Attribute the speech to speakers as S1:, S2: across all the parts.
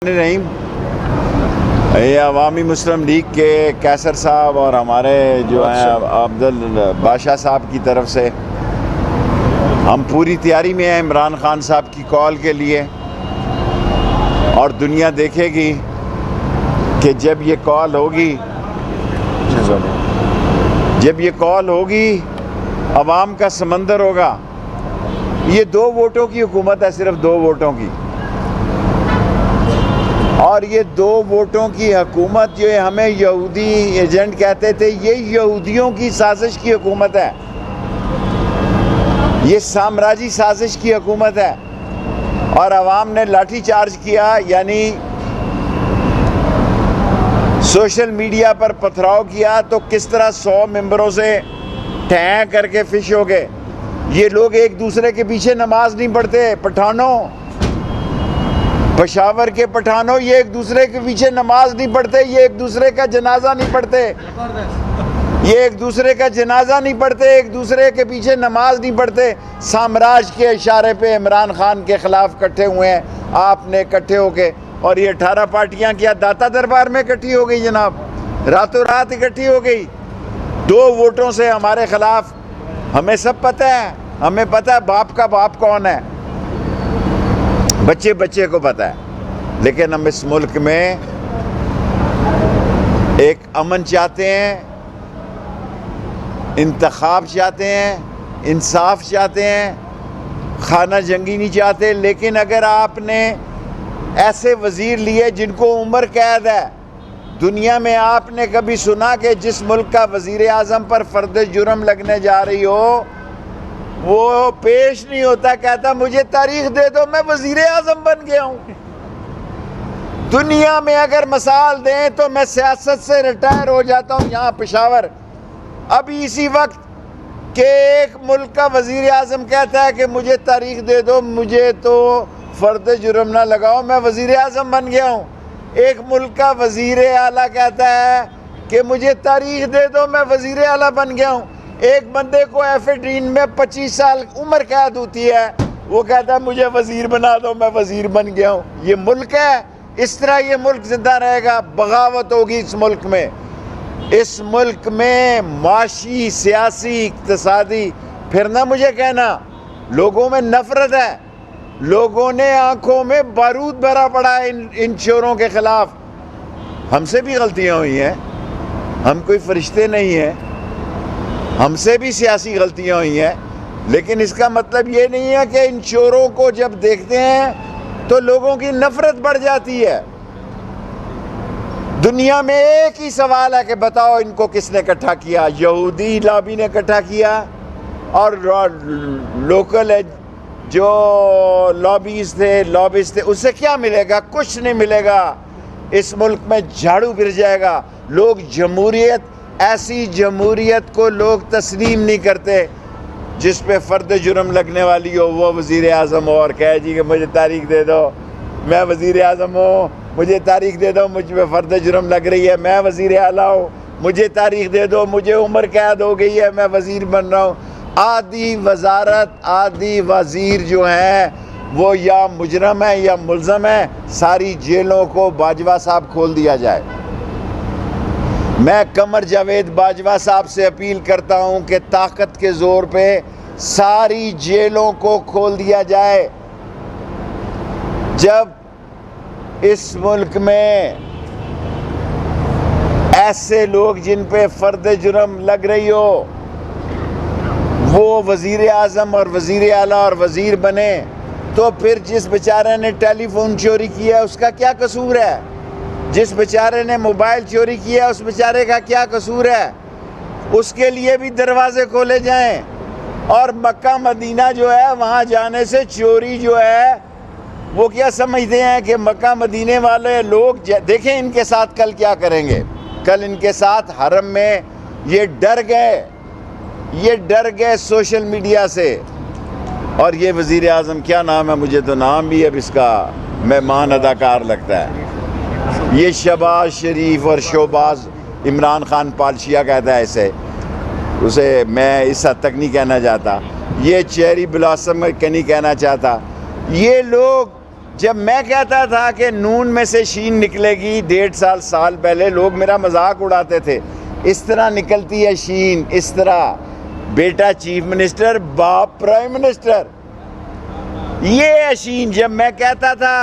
S1: नहीं, ये अवामी मुस्लिम लीग के कैसर साहब और हमारे जो हैं अब्दुल बादशाह साहब की तरफ से हम पूरी तैयारी में हैं इमरान खान साहब की कॉल के लिए। और दुनिया देखेगी कि जब ये कॉल होगी अवाम का समंदर होगा। ये 2 वोटों की हुकूमत है, सिर्फ 2 वोटों की। और ये 2 वोटों की हुकूमत जो है, हमें यहूदी एजेंट कहते थे, ये यहूदियों की साजिश की हुकूमत है, ये साम्राज्यी साजिश की हुकूमत है। और अवाम ने लाठी चार्ज किया, यानी सोशल मीडिया पर पथराव किया, तो किस तरह 100 मेंबरों से ठैं करके फिश हो गए। ये लोग एक दूसरे के पीछे नमाज नहीं पढ़ते। पेशावर के पठानों, ये एक दूसरे के पीछे नमाज नहीं पढ़ते, ये एक दूसरे का जनाजा नहीं पढ़ते, एक दूसरे के पीछे नमाज नहीं पढ़ते। साम्राज्य के इशारे पे इमरान खान के खिलाफ इकट्ठे हुए हैं। आपने इकट्ठे होके, और ये 18 पार्टियां क्या दाता दरबार में इकट्ठी हो गई जनाब, रातों रात इकट्ठी हो गई 2 वोटों से हमारे खिलाफ। हमें सब पता है, हमें पता है बाप का बाप कौन है, बच्चे बच्चे को पता है। लेकिन हम इस मुल्क में एक अमन चाहते हैं, इंतखाब चाहते हैं, इंसाफ चाहते हैं, खाना जंगी नहीं चाहते। लेकिन अगर आपने ऐसे वज़ीर लिए जिनको उम्र कैद है, दुनिया में आपने कभी सुना कि जिस मुल्क का वज़ीर आज़म पर फ़र्द जुर्म लगने जा रही हो, वो पेश नहीं होता, कहता मुझे तारीख दे दो, मैं वज़ीर आज़म बन गया हूँ। दुनिया में अगर मिसाल दें तो मैं सियासत से रिटायर हो जाता हूँ। यहाँ पेशावर अभी इसी वक्त के एक मुल्क का वज़ीर आज़म कहता है कि मुझे तारीख दे दो, मुझे तो फ़र्द जुर्म ना लगाओ, मैं वज़ीर आज़म बन गया हूँ। एक मुल्क का वज़ीर आला कहता है कि मुझे तारीख दे दो, मैं वज़ीर आला बन गया हूँ। एक बंदे को एफेड्रीन में 25 साल उम्र कैद होती है, वो कहता है मुझे वज़ीर बना दो, मैं वज़ीर बन गया हूँ। ये मुल्क है, इस तरह ये मुल्क जिंदा रहेगा। बगावत होगी इस मुल्क में, इस मुल्क में माशी, सियासी, इक्तिसादी। फिर ना मुझे कहना लोगों में नफरत है, लोगों ने आंखों में बारूद भरा पड़ा है इन चोरों के खिलाफ। हमसे भी गलतियाँ हुई हैं, हम कोई फरिश्ते नहीं हैं, हमसे भी सियासी गलतियाँ हुई हैं। लेकिन इसका मतलब ये नहीं है कि इन चोरों को जब देखते हैं तो लोगों की नफरत बढ़ जाती है। दुनिया में एक ही सवाल है कि बताओ इनको किसने इकट्ठा किया। यहूदी लॉबी ने इकट्ठा किया, और लोकल जो लॉबीज थे, उससे क्या मिलेगा? कुछ नहीं मिलेगा। इस मुल्क में झाड़ू गिर जाएगा। लोग जमहूरियत, ऐसी जमहूरियत को लोग तस्लीम नहीं करते जिस पे फ़र्द जुर्म लगने वाली हो वो वज़ीर आज़म हो और कहे जी कि मुझे तारीख दे दो, मैं वज़ीर आज़म हूँ, मुझे तारीख दे दो, मुझ पे फ़र्द जुर्म लग रही है, मैं वज़ीर आला हूँ, मुझे तारीख दे दो, मुझे उम्र कैद हो गई है, मैं वज़ीर बन रहा हूँ। आधी वज़ारत, आधी वज़ीर जो हैं वो या मुजरम है या मुल्ज़म है। सारी जेलों को बाजवा साहब खोल दिया जाए। मैं कमर जावेद बाजवा साहब से अपील करता हूं कि ताकत के ज़ोर पे सारी जेलों को खोल दिया जाए। जब इस मुल्क में ऐसे लोग जिन पे फ़र्द जुर्म लग रही हो वो वज़ीर आज़म और वज़ीर आला और वज़ीर बने, तो फिर जिस बेचारे ने टेलीफोन चोरी किया उसका क्या कसूर है? जिस बेचारे ने मोबाइल चोरी किया उस बेचारे का क्या कसूर है? उसके लिए भी दरवाजे खोले जाएं। और मक्का मदीना जो है, वहाँ जाने से चोरी जो है वो क्या समझते हैं कि मक्का मदीने वाले लोग देखें इनके साथ कल क्या करेंगे। कल इनके साथ हरम में ये डर गए सोशल मीडिया से। और ये वज़ीर आज़म क्या नाम है, मुझे तो नाम भी अब इसका मेहमान अदाकार लगता है। ये शहबाज शरीफ और शोबाज इमरान खान पालशिया कहता है इसे, उसे मैं इस हद तक नहीं कहना चाहता। ये चेरी ब्लॉसम नहीं कहना चाहता। ये लोग जब मैं कहता था कि नून में से शीन निकलेगी 1.5 साल पहले, लोग मेरा मजाक उड़ाते थे, इस तरह निकलती है शीन, इस तरह, बेटा चीफ मिनिस्टर, बाप प्राइम मिनिस्टर, ये है शीन। जब मैं कहता था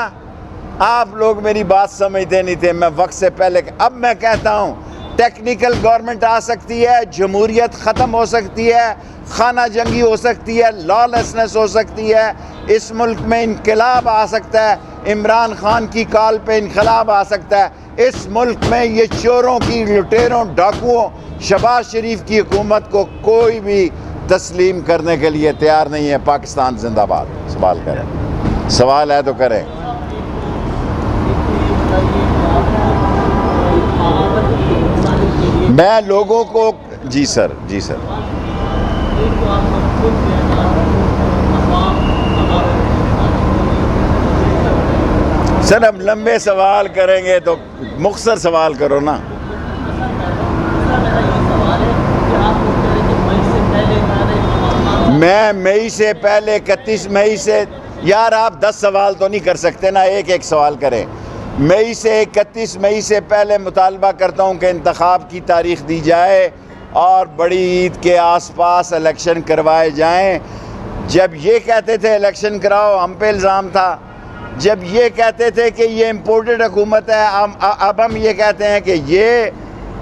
S1: आप लोग मेरी बात समझते नहीं थे, मैं वक्त से पहले। अब मैं कहता हूँ टेक्निकल गवर्नमेंट आ सकती है, जमहूरियत ख़त्म हो सकती है, खाना जंगी हो सकती है, लॉलेसनेस हो सकती है, इस मुल्क में इनकलाब आ सकता है, इमरान खान की कॉल पे इनकलाब आ सकता है, इस मुल्क में ये चोरों की, लुटेरों, डाकुओं, शहबाज शरीफ की हुकूमत को कोई भी तस्लीम करने के लिए तैयार नहीं है। पाकिस्तान जिंदाबाद। सवाल करें, सवाल है तो करें। मैं लोगों को, जी सर, जी सर, सर अब लंबे सवाल करेंगे तो मुख्तसर सवाल करो ना। मैं मई से पहले 31 मई से, यार आप 10 सवाल तो नहीं कर सकते ना, एक एक सवाल करें। मई से 31 मई से पहले मुतालबा करता हूँ कि इंतखाब की तारीख दी जाए और बड़ी ईद के आसपास इलेक्शन करवाए जाएं। जब ये कहते थे इलेक्शन कराओ, हम पे इल्ज़ाम था। जब ये कहते थे कि ये इम्पोर्टेड हुकूमत है, अब हम ये कहते हैं कि ये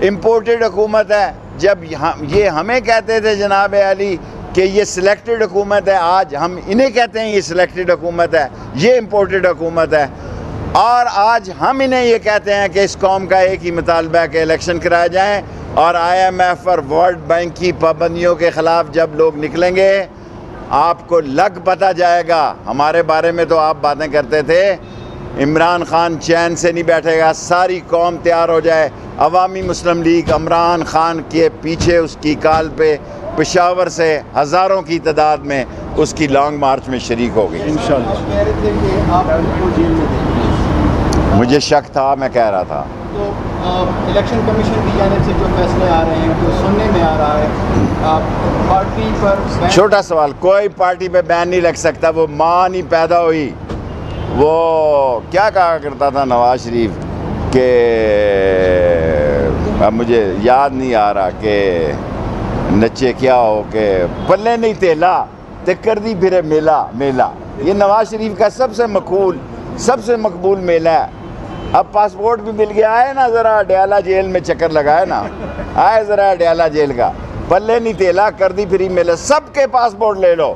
S1: इम्पोर्टेड हुकूमत है। जब ये हमें कहते थे जनाब अली कि ये सिलेक्टेड हुकूमत है, आज हम इन्हें कहते हैं ये सिलेक्टेड हुकूमत है, ये इम्पोर्टेड हुकूमत है। और आज हम इन्हें ये कहते हैं कि इस कौम का एक ही मुतालबा है कि इलेक्शन कराए जाएँ। और IMF और वर्ल्ड बैंक की पाबंदियों के ख़िलाफ़ जब लोग निकलेंगे, आपको लग पता जाएगा। हमारे बारे में तो आप बातें करते थे, इमरान खान चैन से नहीं बैठेगा, सारी कौम तैयार हो जाए। अवामी मुस्लिम लीग इमरान खान के पीछे, उसकी काल पे पेशावर से हज़ारों की तादाद में उसकी लॉन्ग मार्च में शरीक हो गई। मुझे शक था, मैं कह रहा था।
S2: तो इलेक्शन कमीशन की जानिब से जो फैसले आ रहे हैं, जो सुनने में आ रहा है, पार्टी पर,
S1: छोटा सवाल, कोई पार्टी पे बैन नहीं लग सकता। वो माँ नहीं पैदा हुई। वो क्या कहा करता था नवाज शरीफ के, अब मुझे याद नहीं आ रहा, कि नच्चे क्या हो के पल्ले नहीं तेला ते कर दी फिरे मेला मेला। ये नवाज शरीफ का सबसे मकबूल मेला है। अब पासपोर्ट भी मिल गया है ना, ज़रा अडयाला जेल में चक्कर लगाए ना, आए ज़रा अडयाला जेल का, पल्ले नहीं तेला कर दी फ्री मेले, सबके पासपोर्ट ले लो।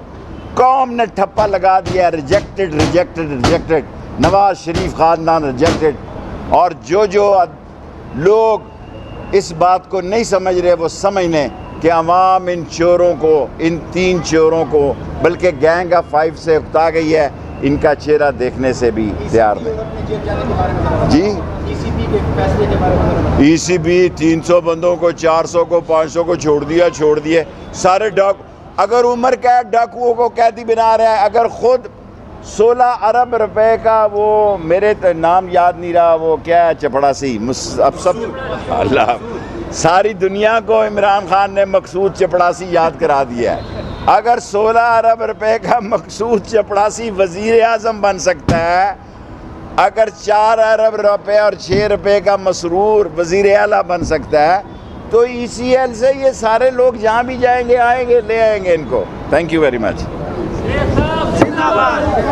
S1: कौम ने ठप्पा लगा दिया, rejected rejected rejected, Nawaz Sharif खानदान रिजेक्टेड। और जो लोग इस बात को नहीं समझ रहे, वो समझ लें कि अवाम इन चोरों को, इन 3 चोरों को, बल्कि गैंग ऑफ 5 से उकता गई है, इनका चेहरा देखने से भी तैयार नहीं। जी, ECB 300 बंदों को, 400 को, 500 को छोड़ दिए सारे डाकू। अगर उमर कैद डाकुओं को कैदी बना रहा है, अगर खुद 16 अरब रुपए का, वो मेरे नाम याद नहीं रहा, वो क्या है, चपड़ासी, अब सब अल्लाह, सारी दुनिया को इमरान खान ने मकसूद चपड़ासी याद करा दिया है। अगर 16 अरब रुपए का मकसूद चपड़ासी वज़ीर आज़म बन सकता है, अगर 4 अरब रुपए और 6 रुपए का मसरूर वज़ीर आला बन सकता है, तो ECL से ये सारे लोग जहाँ भी जाएंगे आएंगे, ले आएंगे इनको। Thank you very much.